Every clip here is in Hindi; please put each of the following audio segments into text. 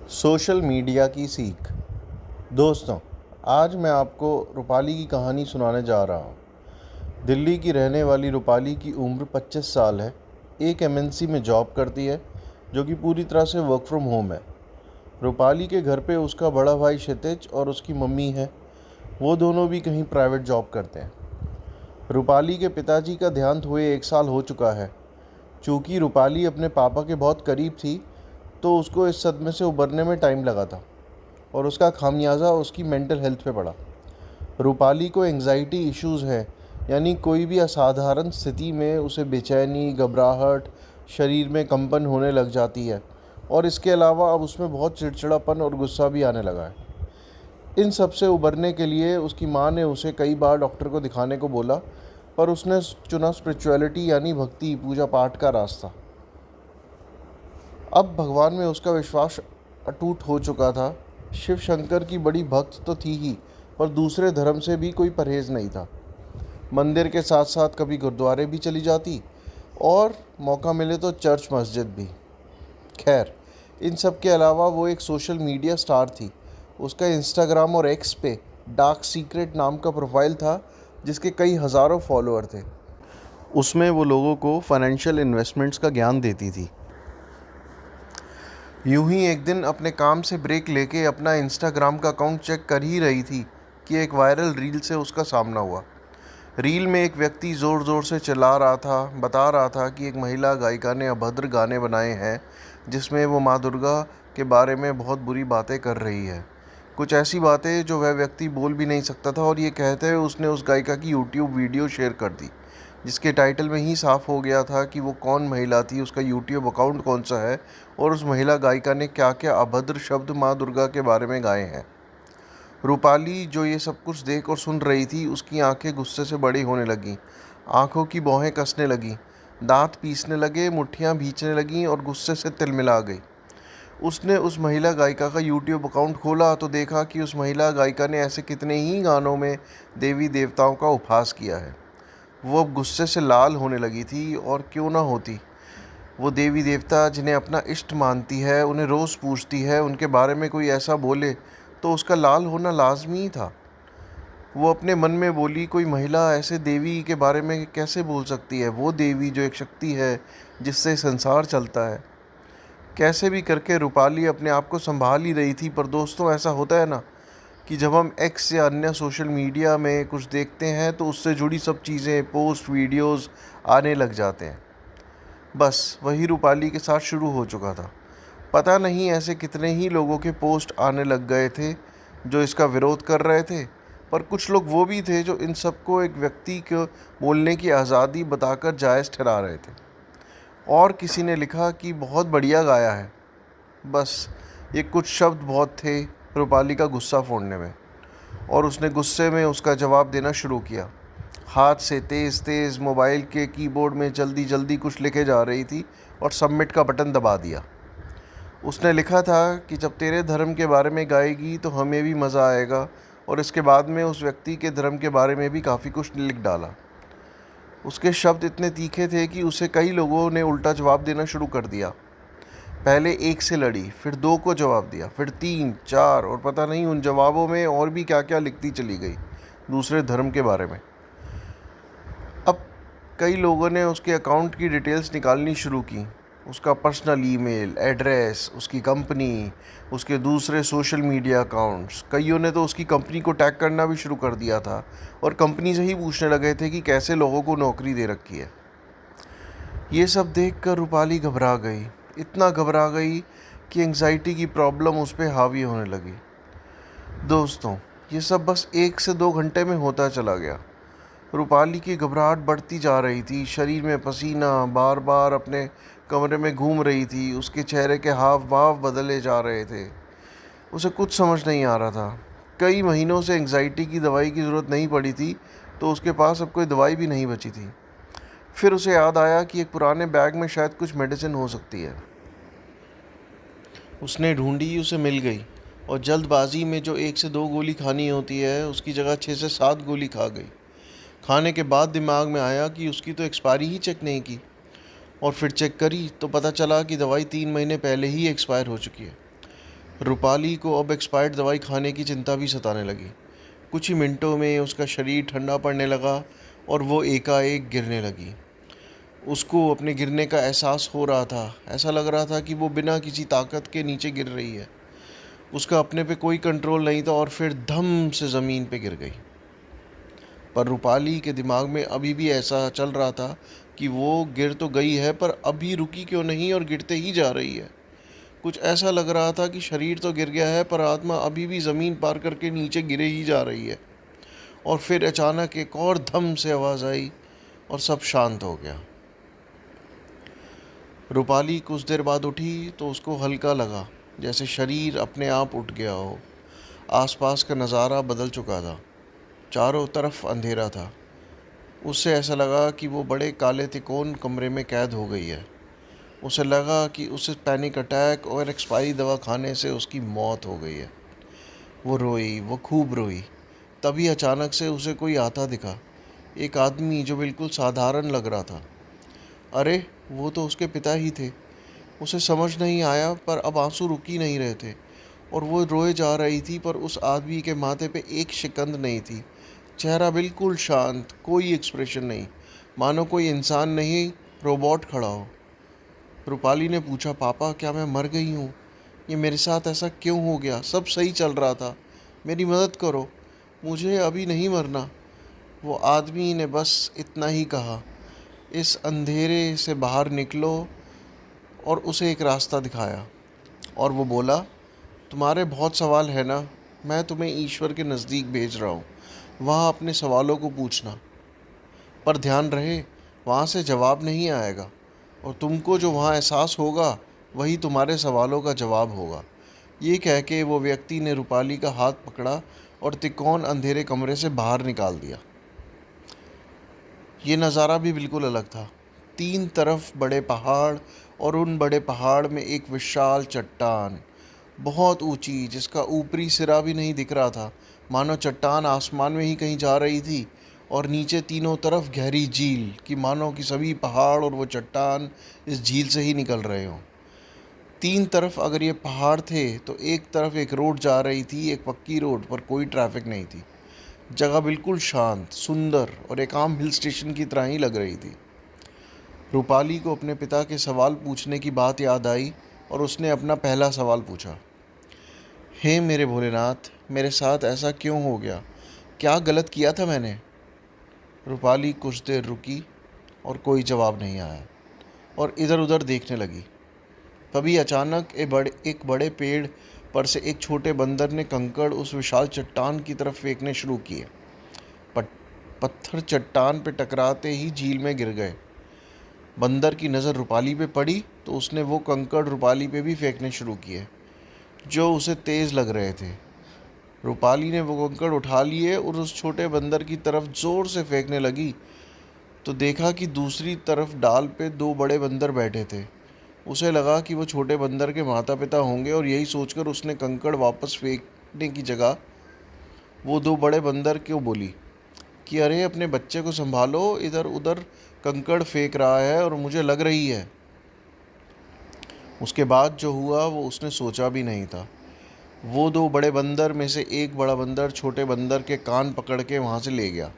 सोशल मीडिया की सीख। दोस्तों, आज मैं आपको रूपाली की कहानी सुनाने जा रहा हूँ। दिल्ली की रहने वाली रूपाली की उम्र 25 साल है। एक एमएनसी में जॉब करती है जो कि पूरी तरह से वर्क फ्रॉम होम है। रूपाली के घर पे उसका बड़ा भाई क्षितिज और उसकी मम्मी है। वो दोनों भी कहीं प्राइवेट जॉब करते हैं। रूपाली के पिताजी का देहांत हुए 1 साल हो चुका है। चूँकि रूपाली अपने पापा के बहुत करीब थी, तो उसको इस सदमे से उबरने में टाइम लगा था और उसका खामियाजा उसकी मेंटल हेल्थ पे पड़ा। रूपाली को एंजाइटी इश्यूज़ हैं, यानी कोई भी असाधारण स्थिति में उसे बेचैनी, घबराहट, शरीर में कंपन होने लग जाती है और इसके अलावा अब उसमें बहुत चिड़चिड़ापन और गुस्सा भी आने लगा है। इन सब से उबरने के लिए उसकी माँ ने उसे कई बार डॉक्टर को दिखाने को बोला, पर उसने चुना स्पिरिचुअलिटी यानी भक्ति, पूजा पाठ का रास्ता। अब भगवान में उसका विश्वास अटूट हो चुका था। शिव शंकर की बड़ी भक्त तो थी ही, पर दूसरे धर्म से भी कोई परहेज़ नहीं था। मंदिर के साथ साथ कभी गुरुद्वारे भी चली जाती और मौका मिले तो चर्च मस्जिद भी। खैर, इन सब के अलावा वो एक सोशल मीडिया स्टार थी। उसका इंस्टाग्राम और एक्स पे डार्क सीक्रेट नाम का प्रोफाइल था, जिसके कई हज़ारों फॉलोअर थे। उसमें वो लोगों को फाइनेंशियल इन्वेस्टमेंट्स का ज्ञान देती थी। यूं ही एक दिन अपने काम से ब्रेक लेके अपना इंस्टाग्राम का अकाउंट चेक कर ही रही थी कि एक वायरल रील से उसका सामना हुआ। रील में एक व्यक्ति ज़ोर ज़ोर से चिल्ला रहा था, बता रहा था कि एक महिला गायिका ने अभद्र गाने बनाए हैं जिसमें वो माँ दुर्गा के बारे में बहुत बुरी बातें कर रही है। कुछ ऐसी बातें जो वह व्यक्ति बोल भी नहीं सकता था, और ये कहते हुए उसने उस गायिका की यूट्यूब वीडियो शेयर कर दी, जिसके टाइटल में ही साफ हो गया था कि वो कौन महिला थी, उसका यूट्यूब अकाउंट कौन सा है और उस महिला गायिका ने क्या क्या अभद्र शब्द माँ दुर्गा के बारे में गाए हैं। रूपाली जो ये सब कुछ देख और सुन रही थी, उसकी आंखें गुस्से से बड़ी होने लगीं। आंखों की भौहें कसने लगीं, दांत पीसने लगे, मुट्ठियां भींचने लगीं और गुस्से से तिलमिला गई। उसने उस महिला गायिका का यूट्यूब अकाउंट खोला तो देखा कि उस महिला गायिका ने ऐसे कितने ही गानों में देवी देवताओं का उपहास किया है। वो अब गुस्से से लाल होने लगी थी, और क्यों ना होती। वो देवी देवता जिन्हें अपना इष्ट मानती है, उन्हें रोज़ पूछती है, उनके बारे में कोई ऐसा बोले तो उसका लाल होना लाजमी ही था। वो अपने मन में बोली, कोई महिला ऐसे देवी के बारे में कैसे बोल सकती है, वो देवी जो एक शक्ति है जिससे संसार चलता है। कैसे भी करके रूपाली अपने आप को संभाल ही रही थी, पर दोस्तों, ऐसा होता है ना कि जब हम एक्स या अन्य सोशल मीडिया में कुछ देखते हैं तो उससे जुड़ी सब चीज़ें, पोस्ट, वीडियोस आने लग जाते हैं। बस वही रूपाली के साथ शुरू हो चुका था। पता नहीं ऐसे कितने ही लोगों के पोस्ट आने लग गए थे जो इसका विरोध कर रहे थे, पर कुछ लोग वो भी थे जो इन सबको एक व्यक्ति को बोलने की आज़ादी बताकर जायज़ ठहरा रहे थे। और किसी ने लिखा कि बहुत बढ़िया गाया है। बस ये कुछ शब्द बहुत थे रूपाली का गुस्सा फोड़ने में, और उसने गुस्से में उसका जवाब देना शुरू किया। हाथ से तेज़ तेज़ मोबाइल के कीबोर्ड में जल्दी जल्दी कुछ लिखे जा रही थी और सबमिट का बटन दबा दिया। उसने लिखा था कि जब तेरे धर्म के बारे में गाएगी तो हमें भी मज़ा आएगा, और इसके बाद में उस व्यक्ति के धर्म के बारे में भी काफ़ी कुछ लिख डाला। उसके शब्द इतने तीखे थे कि उसे कई लोगों ने उल्टा जवाब देना शुरू कर दिया। पहले एक से लड़ी, फिर दो को जवाब दिया, फिर तीन, चार, और पता नहीं उन जवाबों में और भी क्या क्या लिखती चली गई दूसरे धर्म के बारे में। अब कई लोगों ने उसके अकाउंट की डिटेल्स निकालनी शुरू की, उसका पर्सनल ईमेल, एड्रेस, उसकी कंपनी, उसके दूसरे सोशल मीडिया अकाउंट्स। कईयों ने तो उसकी कंपनी को टैग करना भी शुरू कर दिया था और कंपनी से ही पूछने लगे थे कि कैसे लोगों को नौकरी दे रखी है। ये सब देखकर रूपाली घबरा गई, इतना घबरा गई कि एंग्जाइटी की प्रॉब्लम उस पर हावी होने लगी। दोस्तों, ये सब बस 1 से 2 घंटे में होता चला गया। रूपाली की घबराहट बढ़ती जा रही थी, शरीर में पसीना बार बार अपने कमरे में घूम रही थी, उसके चेहरे के हाव भाव बदले जा रहे थे। उसे कुछ समझ नहीं आ रहा था। कई महीनों से एंग्जाइटी की दवाई की ज़रूरत नहीं पड़ी थी, तो उसके पास अब कोई दवाई भी नहीं बची थी। फिर उसे याद आया कि एक पुराने बैग में शायद कुछ मेडिसिन हो सकती है। उसने ढूंढी, उसे मिल गई, और जल्दबाजी में जो 1 से 2 गोली खानी होती है उसकी जगह 6 से 7 गोली खा गई। खाने के बाद दिमाग में आया कि उसकी तो एक्सपायरी ही चेक नहीं की, और फिर चेक करी तो पता चला कि दवाई 3 महीने पहले ही एक्सपायर हो चुकी है। रूपाली को अब एक्सपायर्ड दवाई खाने की चिंता भी सताने लगी। कुछ ही मिनटों में उसका शरीर ठंडा पड़ने लगा और वो एकाएक गिरने लगी। उसको अपने गिरने का एहसास हो रहा था। ऐसा लग रहा था कि वो बिना किसी ताकत के नीचे गिर रही है। उसका अपने पे कोई कंट्रोल नहीं था और फिर धम से ज़मीन पे गिर गई। पर रूपाली के दिमाग में अभी भी ऐसा चल रहा था कि वो गिर तो गई है, पर अभी रुकी क्यों नहीं और गिरते ही जा रही है। कुछ ऐसा लग रहा था कि शरीर तो गिर गया है, पर आत्मा अभी भी ज़मीन पार करके नीचे गिरे ही जा रही है। और फिर अचानक एक और धम से आवाज़ आई और सब शांत हो गया। रूपाली कुछ देर बाद उठी तो उसको हल्का लगा, जैसे शरीर अपने आप उठ गया हो। आसपास का नज़ारा बदल चुका था। चारों तरफ अंधेरा था। उससे ऐसा लगा कि वो बड़े काले तिकोन कमरे में कैद हो गई है। उसे लगा कि उसे पैनिक अटैक और एक्सपायरी दवा खाने से उसकी मौत हो गई है। वो रोई, वो खूब रोई। तभी अचानक से उसे कोई आता दिखा। एक आदमी जो बिल्कुल साधारण लग रहा था। अरे, वो तो उसके पिता ही थे। उसे समझ नहीं आया, पर अब आंसू रुक ही नहीं रहे थे और वो रोए जा रही थी, पर उस आदमी के माथे पे एक शिकंद नहीं थी। चेहरा बिल्कुल शांत, कोई एक्सप्रेशन नहीं, मानो कोई इंसान नहीं, रोबोट खड़ा हो। रूपाली ने पूछा, पापा क्या मैं मर गई हूँ? ये मेरे साथ ऐसा क्यों हो गया? सब सही चल रहा था, मेरी मदद करो, मुझे अभी नहीं मरना। वो आदमी ने बस इतना ही कहा, इस अंधेरे से बाहर निकलो, और उसे एक रास्ता दिखाया। और वो बोला, तुम्हारे बहुत सवाल है ना, मैं तुम्हें ईश्वर के नज़दीक भेज रहा हूँ, वहाँ अपने सवालों को पूछना। पर ध्यान रहे, वहाँ से जवाब नहीं आएगा, और तुमको जो वहाँ एहसास होगा वही तुम्हारे सवालों का जवाब होगा। ये कह के वो व्यक्ति ने रूपाली का हाथ पकड़ा और तिकोन अंधेरे कमरे से बाहर निकाल दिया। ये नज़ारा भी बिल्कुल अलग था। तीन तरफ बड़े पहाड़ और उन बड़े पहाड़ में एक विशाल चट्टान, बहुत ऊंची, जिसका ऊपरी सिरा भी नहीं दिख रहा था, मानो चट्टान आसमान में ही कहीं जा रही थी। और नीचे तीनों तरफ गहरी झील कि मानो कि सभी पहाड़ और वो चट्टान इस झील से ही निकल रहे हों। तीन तरफ अगर ये पहाड़ थे तो एक तरफ एक रोड जा रही थी, एक पक्की रोड, पर कोई ट्रैफिक नहीं थी। जगह बिल्कुल शांत, सुंदर और एक आम हिल स्टेशन की तरह ही लग रही थी। रूपाली को अपने पिता के सवाल पूछने की बात याद आई और उसने अपना पहला सवाल पूछा, हे मेरे भोलेनाथ, मेरे साथ ऐसा क्यों हो गया? क्या गलत किया था मैंने? रूपाली कुछ देर रुकी और कोई जवाब नहीं आया और इधर उधर देखने लगी। तभी अचानक एक बड़े पेड़ पर से एक छोटे बंदर ने कंकड़ उस विशाल चट्टान की तरफ फेंकने शुरू किए। पत्थर चट्टान पे टकराते ही झील में गिर गए। बंदर की नज़र रूपाली पे पड़ी तो उसने वो कंकड़ रूपाली पे भी फेंकने शुरू किए, जो उसे तेज़ लग रहे थे। रूपाली ने वो कंकड़ उठा लिए और उस छोटे बंदर की तरफ ज़ोर से फेंकने लगी तो देखा कि दूसरी तरफ डाल पे दो बड़े बंदर बैठे थे। उसे लगा कि वो छोटे बंदर के माता पिता होंगे और यही सोचकर उसने कंकड़ वापस फेंकने की जगह वो दो बड़े बंदर क्यों बोली कि अरे, अपने बच्चे को संभालो, इधर उधर कंकड़ फेंक रहा है और मुझे लग रही है। उसके बाद जो हुआ वो उसने सोचा भी नहीं था। वो दो बड़े बंदर में से एक बड़ा बंदर छोटे बंदर के कान पकड़ के वहाँ से ले गया।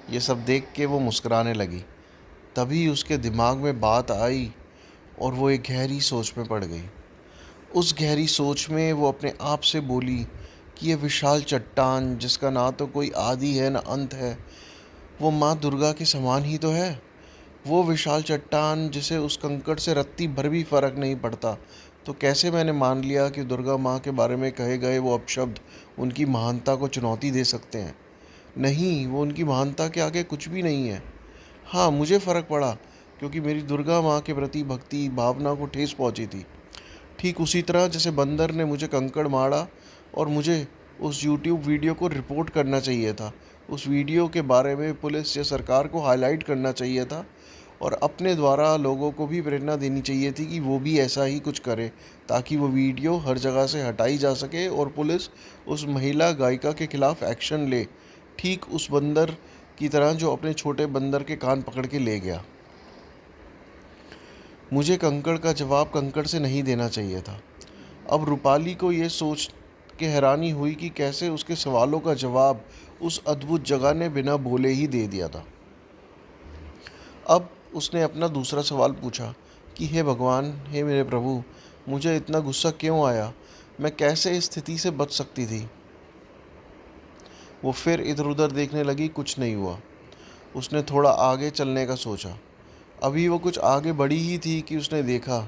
ये सब देख के वो मुस्कुराने लगी। तभी उसके दिमाग में बात आई और वो एक गहरी सोच में पड़ गई। उस गहरी सोच में वो अपने आप से बोली कि ये विशाल चट्टान, जिसका ना तो कोई आदि है ना अंत है, वो माँ दुर्गा के समान ही तो है। वो विशाल चट्टान जिसे उस कंकड़ से रत्ती भर भी फर्क नहीं पड़ता, तो कैसे मैंने मान लिया कि दुर्गा माँ के बारे में कहे गए वो अपशब्द उनकी महानता को चुनौती दे सकते हैं? नहीं, वो उनकी महानता के आगे कुछ भी नहीं है। हाँ, मुझे फ़र्क पड़ा, क्योंकि मेरी दुर्गा माँ के प्रति भक्ति भावना को ठेस पहुँची थी। ठीक उसी तरह जैसे बंदर ने मुझे कंकड़ मारा और मुझे उस यूट्यूब वीडियो को रिपोर्ट करना चाहिए था, उस वीडियो के बारे में पुलिस या सरकार को हाईलाइट करना चाहिए था और अपने द्वारा लोगों को भी प्रेरणा देनी चाहिए थी कि वो भी ऐसा ही कुछ करे, ताकि वो वीडियो हर जगह से हटाई जा सके और पुलिस उस महिला गायिका के खिलाफ एक्शन ले, ठीक उस बंदर की तरह जो अपने छोटे बंदर के कान पकड़ के ले गया। मुझे कंकड़ का जवाब कंकड़ से नहीं देना चाहिए था। अब रूपाली को ये सोच के हैरानी हुई कि कैसे उसके सवालों का जवाब उस अद्भुत जगह ने बिना बोले ही दे दिया था। अब उसने अपना दूसरा सवाल पूछा कि हे भगवान, हे मेरे प्रभु, मुझे इतना गुस्सा क्यों आया? मैं कैसे इस स्थिति से बच सकती थी? वो फिर इधर उधर देखने लगी, कुछ नहीं हुआ। उसने थोड़ा आगे चलने का सोचा। अभी वो कुछ आगे बढ़ी ही थी कि उसने देखा,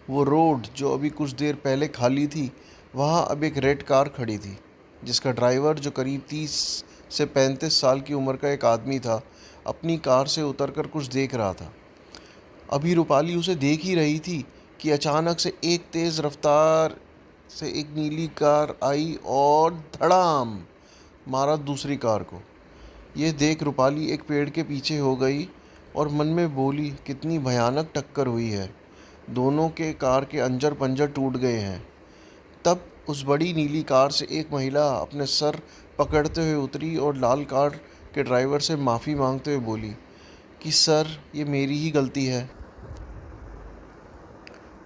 वो रोड जो अभी कुछ देर पहले खाली थी, वहाँ अब एक रेड कार खड़ी थी, जिसका ड्राइवर, जो करीब 30 से 35 साल की उम्र का एक आदमी था, अपनी कार से उतरकर कुछ देख रहा था। अभी रूपाली उसे देख ही रही थी कि अचानक से एक तेज़ रफ्तार से एक नीली कार आई और धड़ाम मारा दूसरी कार को। ये देख रूपाली एक पेड़ के पीछे हो गई और मन में बोली, कितनी भयानक टक्कर हुई है, दोनों के कार के अंजर पंजर टूट गए हैं। तब उस बड़ी नीली कार से एक महिला अपने सर पकड़ते हुए उतरी और लाल कार के ड्राइवर से माफ़ी मांगते हुए बोली कि सर, ये मेरी ही गलती है।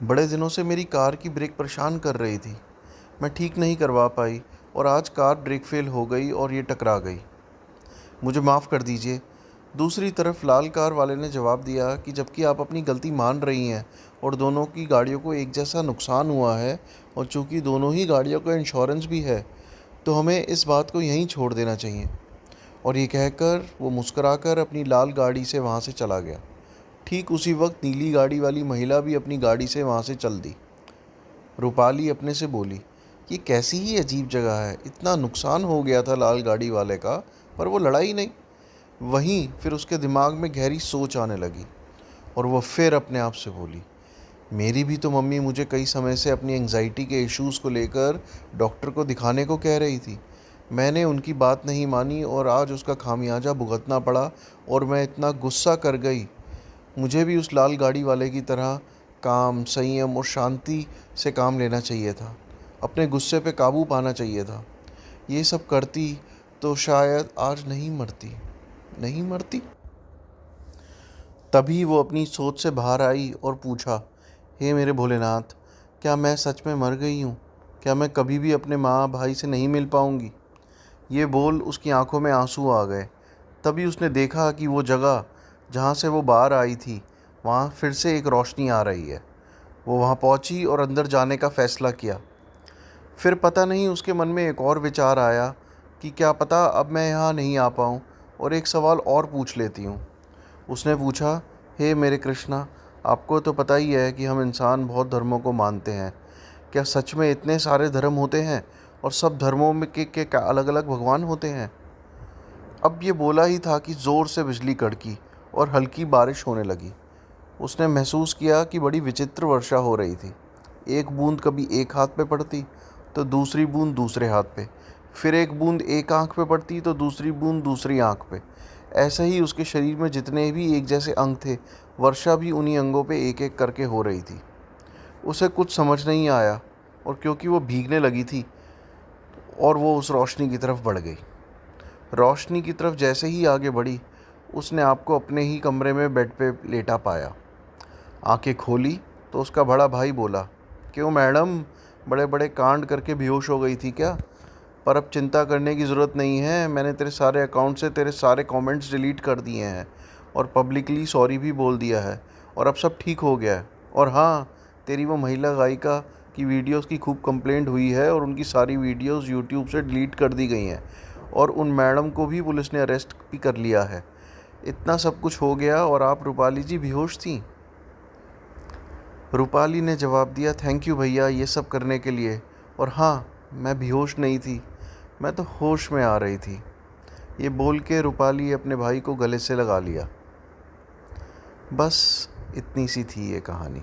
बड़े दिनों से मेरी कार की ब्रेक परेशान कर रही थी, मैं ठीक नहीं करवा पाई और आज कार ब्रेक फेल हो गई और ये टकरा गई, मुझे माफ़ कर दीजिए। दूसरी तरफ लाल कार वाले ने जवाब दिया कि जबकि आप अपनी गलती मान रही हैं और दोनों की गाड़ियों को एक जैसा नुकसान हुआ है और चूंकि दोनों ही गाड़ियों का इंश्योरेंस भी है, तो हमें इस बात को यहीं छोड़ देना चाहिए। और ये कहकर वो मुस्कुराकर अपनी लाल गाड़ी से वहाँ से चला गया। ठीक उसी वक्त नीली गाड़ी वाली महिला भी अपनी गाड़ी से वहाँ से चल दी। रूपाली अपने से बोली, ये कैसी ही अजीब जगह है, इतना नुकसान हो गया था लाल गाड़ी वाले का, पर वो लड़ा ही नहीं। वहीं फिर उसके दिमाग में गहरी सोच आने लगी और वो फिर अपने आप से बोली, मेरी भी तो मम्मी मुझे कई समय से अपनी एंग्जाइटी के इश्यूज़ को लेकर डॉक्टर को दिखाने को कह रही थी। मैंने उनकी बात नहीं मानी और आज उसका खामियाजा भुगतना पड़ा और मैं इतना गुस्सा कर गई। मुझे भी उस लाल गाड़ी वाले की तरह काम, संयम और शांति से काम लेना चाहिए था, अपने गुस्से पे काबू पाना चाहिए था। ये सब करती तो शायद आज नहीं मरती। तभी वो अपनी सोच से बाहर आई और पूछा, हे मेरे भोलेनाथ, क्या मैं सच में मर गई हूँ? क्या मैं कभी भी अपने माँ भाई से नहीं मिल पाऊँगी? ये बोल उसकी आंखों में आंसू आ गए। तभी उसने देखा कि वो जगह जहाँ से वो बाहर आई थी, वहाँ फिर से एक रोशनी आ रही है। वो वहाँ पहुँची और अंदर जाने का फ़ैसला किया। फिर पता नहीं उसके मन में एक और विचार आया कि क्या पता अब मैं यहाँ नहीं आ पाऊँ और एक सवाल और पूछ लेती हूँ। उसने पूछा, हे मेरे कृष्णा, आपको तो पता ही है कि हम इंसान बहुत धर्मों को मानते हैं। क्या सच में इतने सारे धर्म होते हैं और सब धर्मों में के अलग अलग भगवान होते हैं? अब ये बोला ही था कि ज़ोर से बिजली कड़की और हल्की बारिश होने लगी। उसने महसूस किया कि बड़ी विचित्र वर्षा हो रही थी। एक बूंद कभी एक हाथ पे पड़ती तो दूसरी बूंद दूसरे हाथ पे, फिर एक बूंद एक आंख पे पड़ती तो दूसरी बूंद दूसरी आंख पे। ऐसे ही उसके शरीर में जितने भी एक जैसे अंग थे, वर्षा भी उन्हीं अंगों पे एक एक करके हो रही थी। उसे कुछ समझ नहीं आया और क्योंकि वो भीगने लगी थी और वो उस रोशनी की तरफ बढ़ गई। रोशनी की तरफ जैसे ही आगे बढ़ी, उसने आपको अपने ही कमरे में बेड पे लेटा पाया। आंखें खोली तो उसका बड़ा भाई बोला, क्यों मैडम, बड़े बड़े कांड करके बेहोश हो गई थी क्या? पर अब चिंता करने की ज़रूरत नहीं है, मैंने तेरे सारे अकाउंट से तेरे सारे कमेंट्स डिलीट कर दिए हैं और पब्लिकली सॉरी भी बोल दिया है और अब सब ठीक हो गया है। और हाँ, तेरी वो महिला गायिका की वीडियोस की खूब कंप्लेंट हुई है और उनकी सारी वीडियोस यूट्यूब से डिलीट कर दी गई हैं और उन मैडम को भी पुलिस ने अरेस्ट भी कर लिया है। इतना सब कुछ हो गया और आप रूपाली जी बेहोश थी। रूपाली ने जवाब दिया, थैंक यू भैया ये सब करने के लिए। और हाँ, मैं बेहोश नहीं थी, मैं तो होश में आ रही थी। ये बोल के रूपाली अपने भाई को गले से लगा लिया। बस इतनी सी थी ये कहानी।